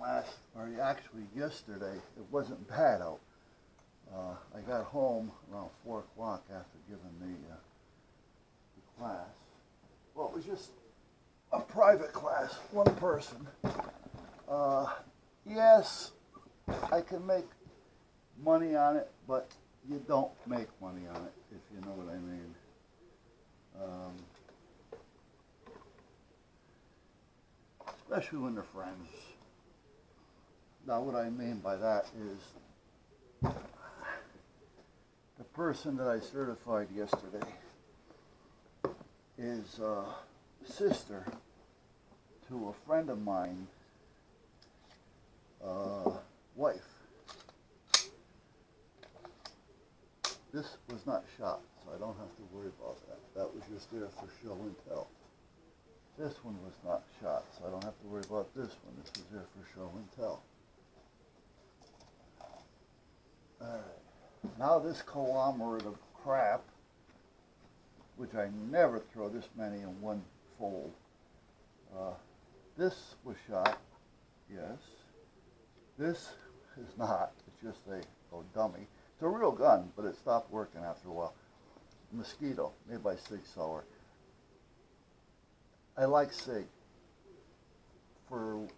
actually yesterday, it wasn't bad out. I got home around 4 o'clock after giving the class. Well, it was just a private class, one person. Yes, I can make money on it, but you don't make money on it, if you know what I mean. Especially when they're friends. Now, what I mean by that is the person that I certified yesterday is sister to a friend of mine, wife. This was not shot, so I don't have to worry about that. That was just there for show and tell. This one was not shot, so I don't have to worry about this one. This was there for show and tell. Alright, now this conglomerate of crap, which I never throw this many in one fold. This was shot, yes. This is not, it's just a dummy. It's a real gun, but it stopped working after a while. Mosquito, made by Sig Sauer. I like Sig for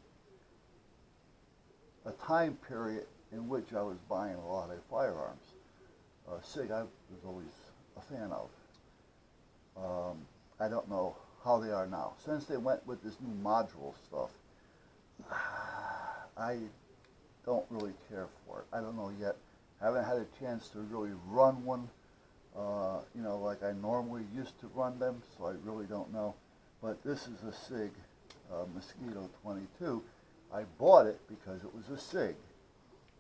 a time period in which I was buying a lot of firearms. Sig I was always a fan of. I don't know how they are now. Since they went with this new module stuff, I don't really care for it. I don't know yet. I haven't had a chance to really run one, you know, like I normally used to run them, so I really don't know. But this is a Sig Mosquito 22. I bought it because it was a Sig,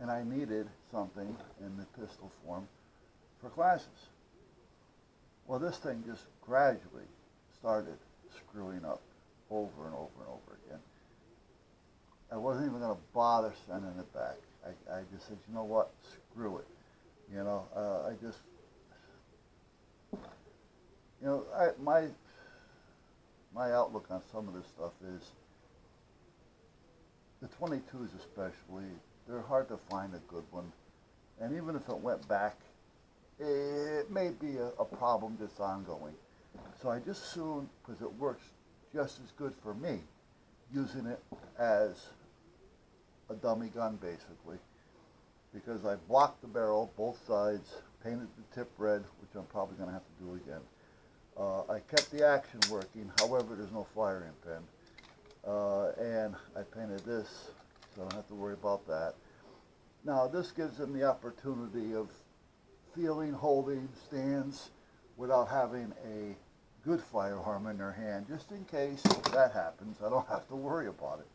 and I needed something in the pistol form for classes. Well, this thing just gradually started screwing up over and over and over again. I wasn't even going to bother sending it back. I just said, you know what, screw it. You know, I just, you know, my outlook on some of this stuff is, the 22s especially, they're hard to find a good one. And even if it went back, it may be a problem that's ongoing. So I just assume, because it works just as good for me, using it as a dummy gun basically, because I blocked the barrel, both sides, painted the tip red, which I'm probably going to have to do again. I kept the action working, however there's no firing pin, and I painted this, so I don't have to worry about that. Now this gives them the opportunity of feeling, holding, stands, without having a good firearm in their hand, just in case that happens. I don't have to worry about it.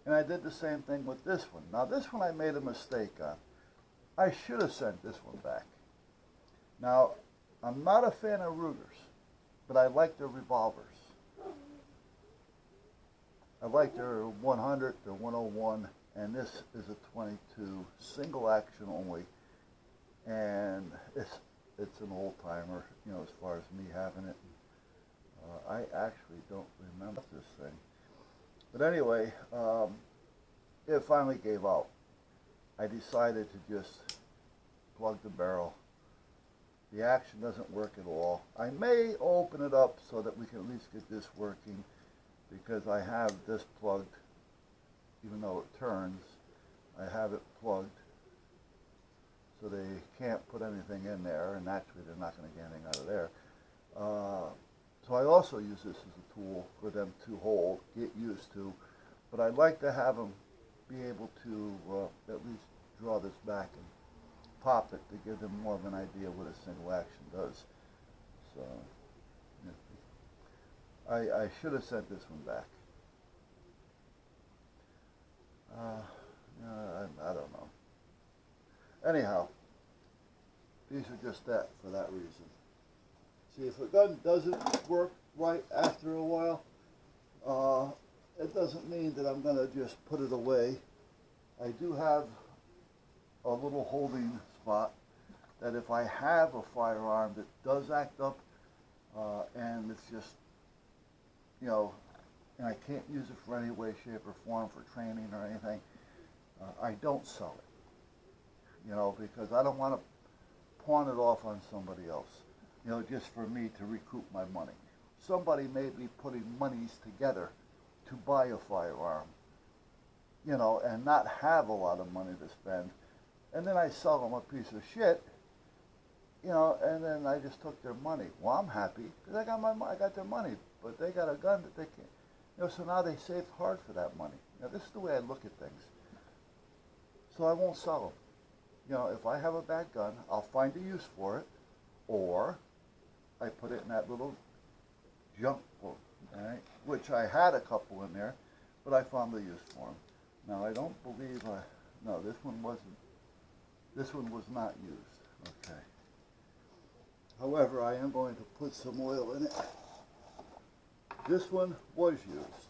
And I did the same thing with this one. Now this one I made a mistake on. I should have sent this one back. Now, I'm not a fan of Rugers, but I like their revolvers. I like their 100, their 101, and this is a 22, single action only. And it's an old timer, you know, as far as me having it. I actually don't remember this thing. But anyway, it finally gave out. I decided to just plug the barrel. The action doesn't work at all. I may open it up so that we can at least get this working, because I have this plugged, even though it turns, I have it plugged so they can't put anything in there, and naturally they're not going to get anything out of there. So I also use this as a tool for them to hold, get used to, but I'd like to have them be able to at least draw this back and pop it to give them more of an idea what a single action does. So, yeah. I should have sent this one back. I don't know. Anyhow, these are just that for that reason. See, if a gun doesn't work right after a while, it doesn't mean that I'm going to just put it away. I do have a little holding spot that if I have a firearm that does act up, and it's just, you know, and I can't use it for any way, shape, or form for training or anything, I don't sell it. You know, because I don't want to pawn it off on somebody else, you know, just for me to recoup my money. Somebody may be putting monies together to buy a firearm, you know, and not have a lot of money to spend, and then I sell them a piece of shit, you know, and then I just took their money. Well, I'm happy because I got their money, but they got a gun that they can't, you know, so now they saved hard for that money. Now, this is the way I look at things. So I won't sell them. You know, if I have a bad gun, I'll find a use for it, or I put it in that little junk book, right? Which I had a couple in there, but I found the use for them. Now, I don't believe no, this one was not used, okay. However, I am going to put some oil in it. This one was used.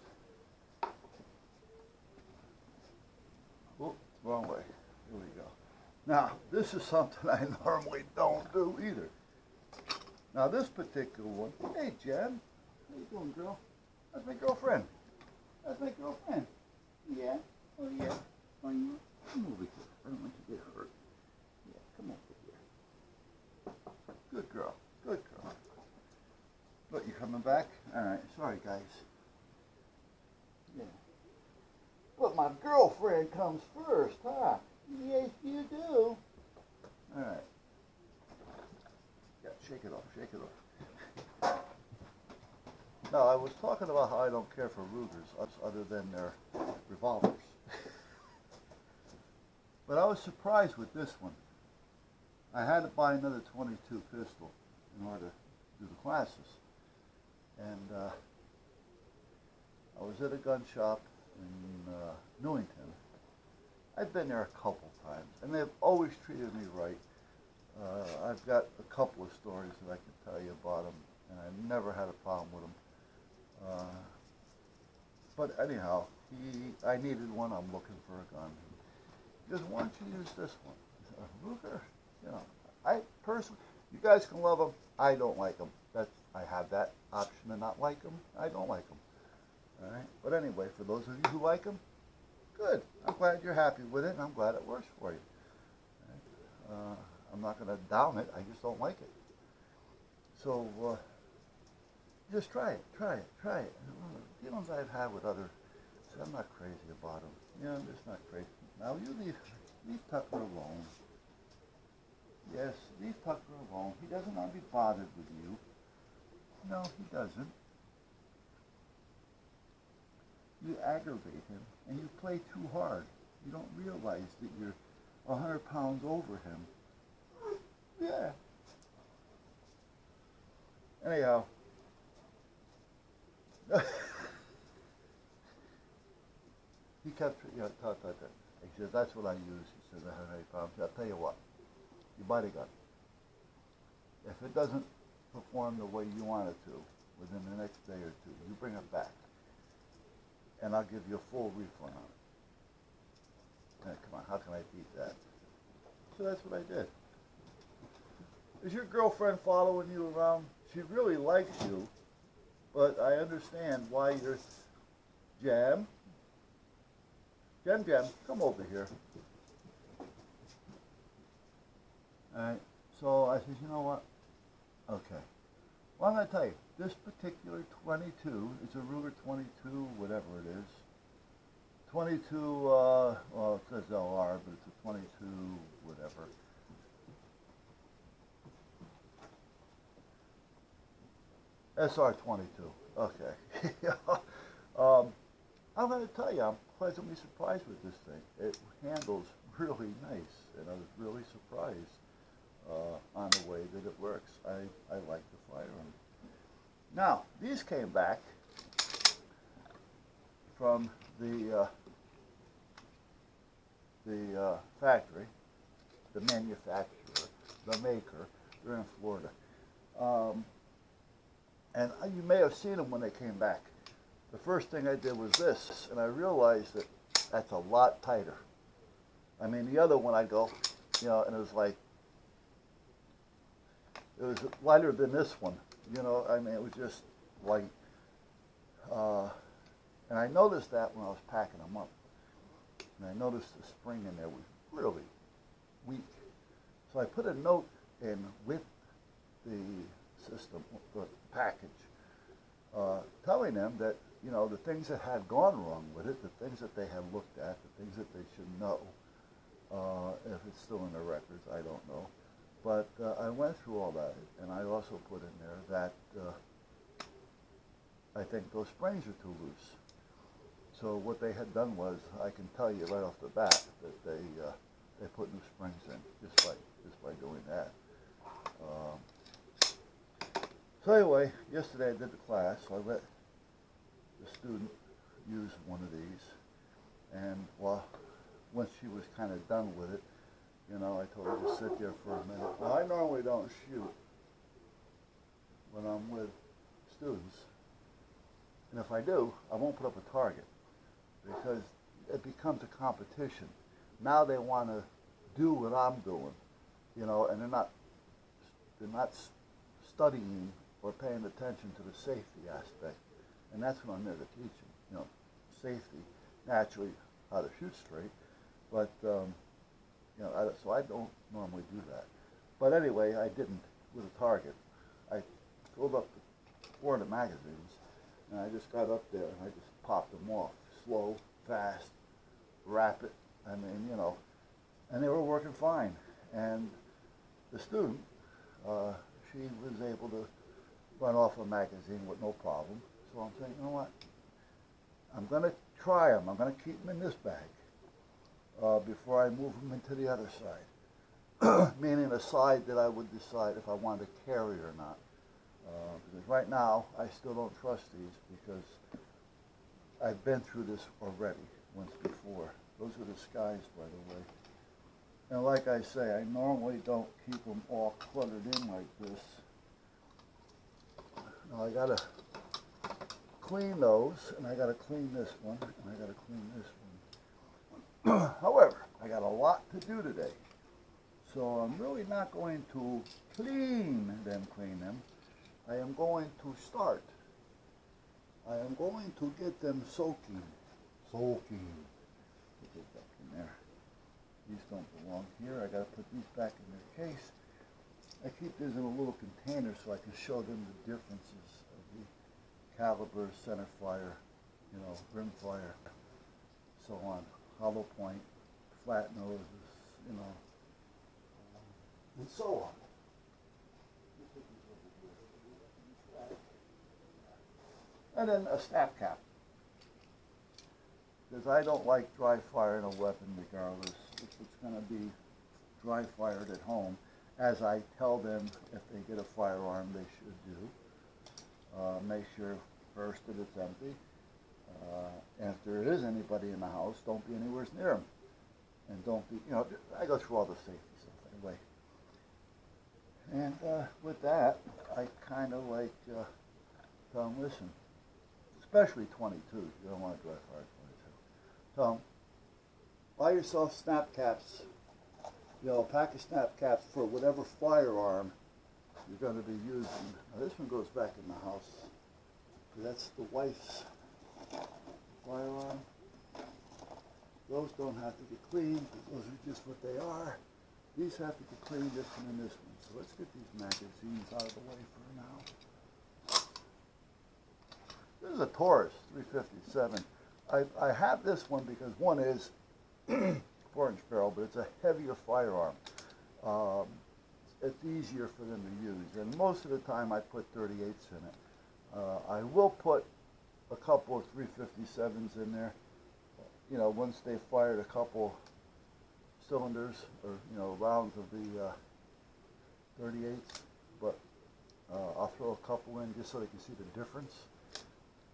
Oh, wrong way, here we go. Now, this is something I normally don't do either. Now, this particular one, hey, Jen, how you doing, girl? That's my girlfriend. That's my girlfriend. Yeah? Oh, yeah? Oh, yeah? Come over here. I don't want you to get hurt. Yeah, come over here. Good girl. Good girl. What, you coming back? All right. Sorry, guys. Yeah. But my girlfriend comes first, huh? Yes, you do. All right. Yeah, shake it off. Shake it off. No, I was talking about how I don't care for Rugers other than their revolvers. But I was surprised with this one. I had to buy another .22 pistol in order to do the classes. And I was at a gun shop in Newington. I've been there a couple times, and they've always treated me right. I've got a couple of stories that I can tell you about them, and I never had a problem with them. But anyhow, I needed one. I'm looking for a gun. He goes, why don't you use this one? I said, Ruger? You know, I personally, you guys can love them. I don't like them. I have that option to not like them. I don't like them. All right. But anyway, for those of you who like them, good. I'm glad you're happy with it, and I'm glad it works for you. Right? I'm not going to down it. I just don't like it. So just try it. Try it. Try it. The feelings I've had with others, so I'm not crazy about them. You know, I'm just not crazy. Now you leave Tucker alone. Yes, leave Tucker alone. He doesn't want to be bothered with you. No, he doesn't. You aggravate him, and you play too hard. You don't realize that you're 100 pounds over him. Yeah. Anyhow. He kept, he said, that's what I use. He said, 100 pounds. I'll tell you what, you buy the gun. If it doesn't perform the way you want it to within the next day or two, you bring it back. And I'll give you a full refund on it. And come on, how can I beat that? So that's what I did. Is your girlfriend following you around? She really likes you, but I understand why you're... Jem, come over here. Alright, so I said, you know what? Okay. Well, I'm going to tell you, this particular 22, it's a Ruger 22, whatever it is. 22, well, it says LR, but it's a 22, whatever. SR22, okay. I'm going to tell you, I'm pleasantly surprised with this thing. It handles really nice, and I was really surprised on the way that it works. I like the firearm. Now, these came back from the factory, the manufacturer, the maker. They're in Florida. And you may have seen them when they came back. The first thing I did was this, and I realized that that's a lot tighter. I mean, the other one I go, you know, and it was like, it was lighter than this one. You know, I mean, it was just light. And I noticed that when I was packing them up. And I noticed the spring in there was really weak. So I put a note in with the system, the package, telling them that, you know, the things that had gone wrong with it, the things that they had looked at, the things that they should know. If it's still in the records, I don't know. But I went through all that, and I also put in there that I think those springs are too loose. So what they had done was, I can tell you right off the bat that they put new springs in just by doing that. So anyway, yesterday I did the class, so I let the student use one of these, and once she was kind of done with it, you know, I told her to sit there for a minute. Now, I normally don't shoot when I'm with students, and if I do, I won't put up a target because it becomes a competition. Now they want to do what I'm doing, you know, and they're not studying or paying attention to the safety aspect, and that's what I'm there to teach them. You know, safety, naturally, how to shoot straight, but you know, so I don't normally do that. But anyway, I didn't with a target. I filled up 4 of the magazines, and I just got up there and I just popped them off, slow, fast, rapid. I mean, you know, and they were working fine. And the student, she was able to run off a magazine with no problem. So I'm saying, you know what? I'm going to try them. I'm going to keep them in this bag before I move them into the other side, meaning a side that I would decide if I wanted to carry or not. Because right now, I still don't trust these because I've been through this already once before. Those are the skies, by the way. And like I say, I normally don't keep them all cluttered in like this. Now I gotta clean those, and I gotta clean this one, and I gotta clean this one. However, I got a lot to do today. So I'm really not going to clean them. I am going to start. I am going to get them soaking. Put it back in there. These don't belong here. I got to put these back in their case. I keep these in a little container so I can show them the differences of the caliber, center fire, you know, rim fire, so on, hollow point, flat noses, you know, and so on. And then a snap cap, because I don't like dry firing a weapon regardless. If it's going to be dry fired at home, as I tell them if they get a firearm they should do. Make sure first that it's empty. And if there is anybody in the house, don't be anywhere near them. And don't be, you know, I go through all the safety stuff anyway. And with that, I kind of like tell them, listen, especially 22s, you don't want to dry fire 22. Tell them, buy yourself snap caps, you know, a pack of snap caps for whatever firearm you're going to be using. Now this one goes back in the house. That's the wife's firearm. Those don't have to get cleaned, those are just what they are. These have to get cleaned, this one and this one. So let's get these magazines out of the way for now. This is a Taurus 357. I have this one because one is 4-inch barrel, but it's a heavier firearm. It's easier for them to use, and most of the time I put 38s in it. I will put a couple of 357s in there, you know, once they've fired a couple cylinders or, you know, rounds of the 38s, but I'll throw a couple in just so they can see the difference.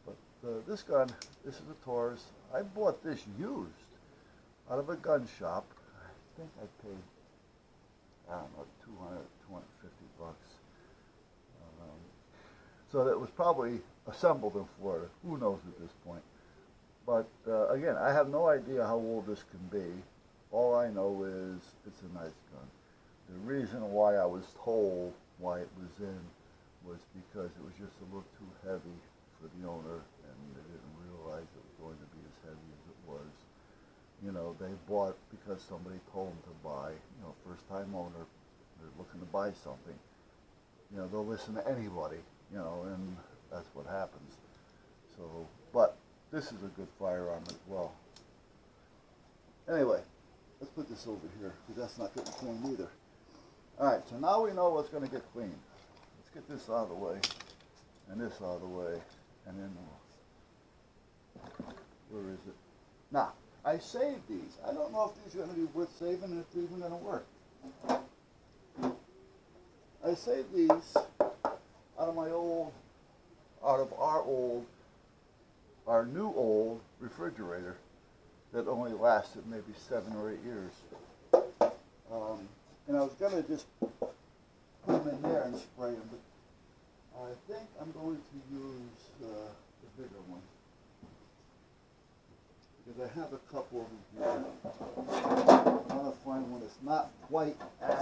But this gun, this is a Taurus. I bought this used out of a gun shop. I think I paid, I don't know, 200, 250 bucks. So that was probably assembled in Florida. Who knows at this point? But again, I have no idea how old this can be. All I know is it's a nice gun. The reason why I was told why it was in was because it was just a little too heavy for the owner, and they didn't realize realize it was going to be as heavy as it was. You know, they bought because somebody told them to buy. You know, first time owner, they're looking to buy something. You know, they'll listen to anybody, you know, and that's what happens. So, but this is a good firearm as well. Anyway, let's put this over here, because that's not getting clean either. Alright, so now we know what's going to get clean. Let's get this out of the way, and this out of the way, and then, where is it? Now, I saved these. I don't know if these are going to be worth saving and if they're even going to work. I saved these out of our new old refrigerator that only lasted maybe 7 or 8 years. And I was going to just put them in there and spray them, but I think I'm going to use the bigger one. Because I have a couple of them here. I want to find one that's not quite as...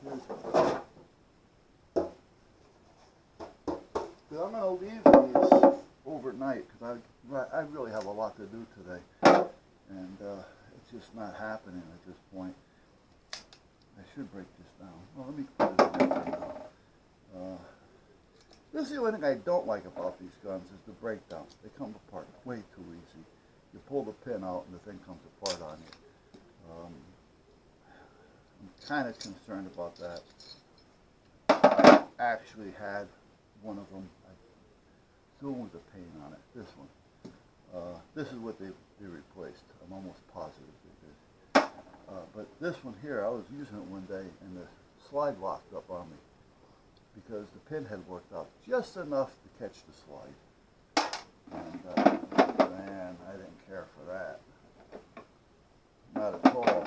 here's one. Because I'm going to leave these overnight, because I really have a lot to do today. And it's just not happening at this point. I should break this down. Well, let me put it in there now. This is the only thing I don't like about these guns is the breakdown. They come apart way too easy. You pull the pin out and the thing comes apart on you. I'm kind of concerned about that. I actually had one of them. I still with the paint on it. This one. This is what they replaced. I'm almost positive they did. But this one here, I was using it one day and the slide locked up on me because the pin had worked out just enough to catch the slide. And man, I didn't care for that. Not at all.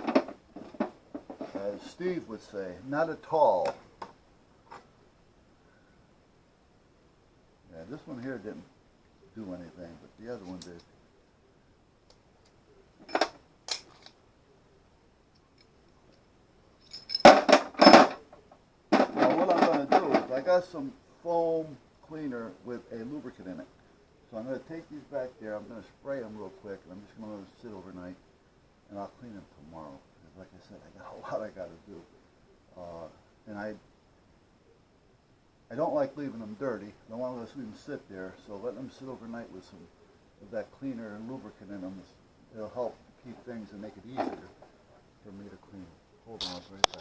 As Steve would say, not at all. Yeah, this one here didn't do anything, but the other one did. I got some foam cleaner with a lubricant in it. So I'm going to take these back there, I'm going to spray them real quick, and I'm just going to sit overnight, and I'll clean them tomorrow. Because like I said, I got a lot I got to do. And I don't like leaving them dirty. I don't want to leave them sit there, so letting them sit overnight with some of that cleaner and lubricant in them, it'll help keep things and make it easier for me to clean. Hold on, I'll be right back.